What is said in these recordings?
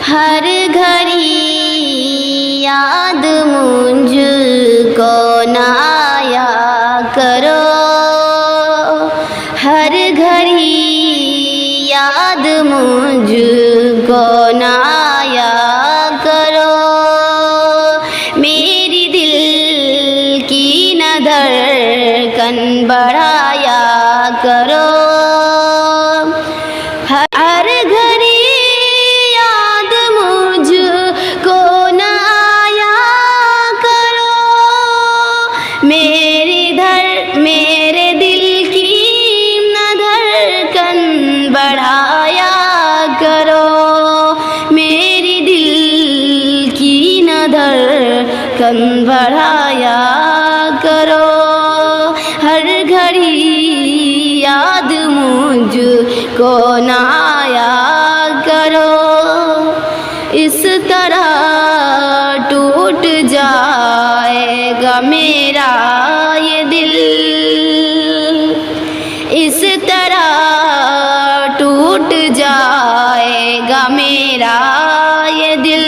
हर घड़ी याद मुझको ना आया करो, हर घड़ी याद मुझको ना आया करो। मेरी दिल की न धड़कन बढ़ाया करो, हर घड़ी याद मुझको ना आया करो। मेरे दिल की न धड़कन बढ़ाया करो, मेरी दिल की न धड़कन बढ़ाया करो। हर घड़ी याद मुझको ना आया करो, इस तरह टूट जाएगा मेरा ये दिल, इस तरह टूट जाएगा मेरा ये दिल।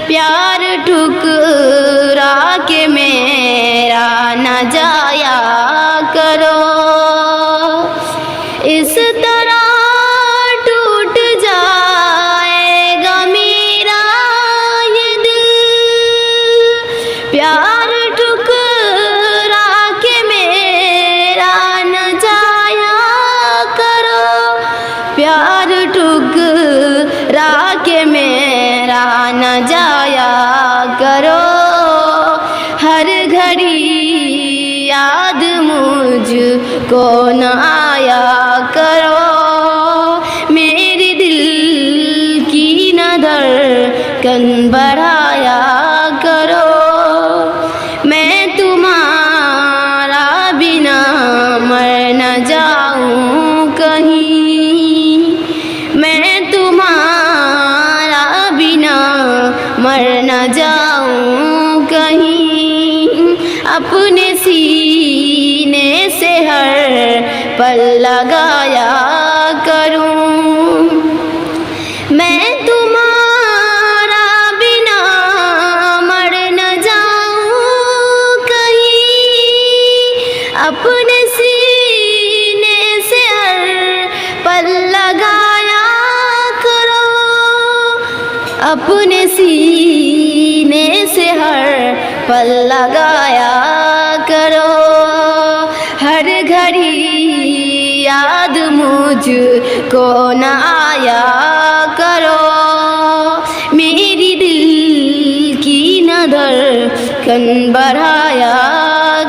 प्यार ठुकरा के मेरा न जाया करो, इस तरह टूट जाएगा मेरा ये दिल। प्यार ठुकरा के मेरा न जाया करो, प्यार ठुकरा के मेरा न जाया करो। हर घड़ी याद मुझको न आया करो, मेरी दिल की न धड़कन बढ़ाया करो। मैं तुम्हारा बिना मर न जाऊं कहीं, मैं तुम्हारा बिना मर न जाऊं कहीं। अपने सीने से हर पल लगाया करूं, मैं तुम्हारा बिना मर न जाऊं कहीं। अपने सीने से हर पल लगाया करो, अपने सीने से हर पल लगाया करो। हर घड़ी याद मुझको न आया करो, मेरी दिल की न धड़कन बढ़ाया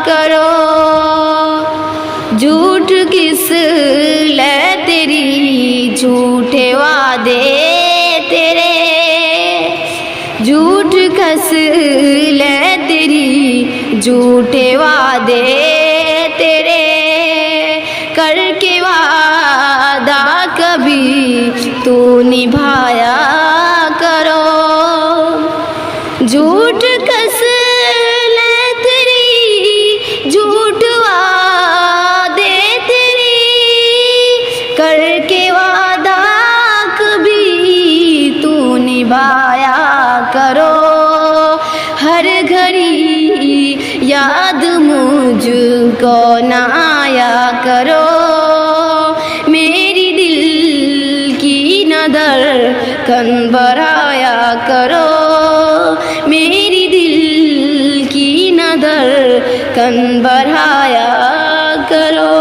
करो। झूठ किस ले तेरी झूठे वादे तेरे, झूठ कस ले तेरी झूठे वादे तेरे। करके वादा कभी तू निभाया करो, झूठ कस ले तेरी झूठ वादे तेरी। करके वादा कभी तू निभाया करो, हर घड़ी याद मुझको न आया करो। मेरी दिल की न धड़कन बढ़ाया करो, मेरी दिल की न धड़कन बढ़ाया करो।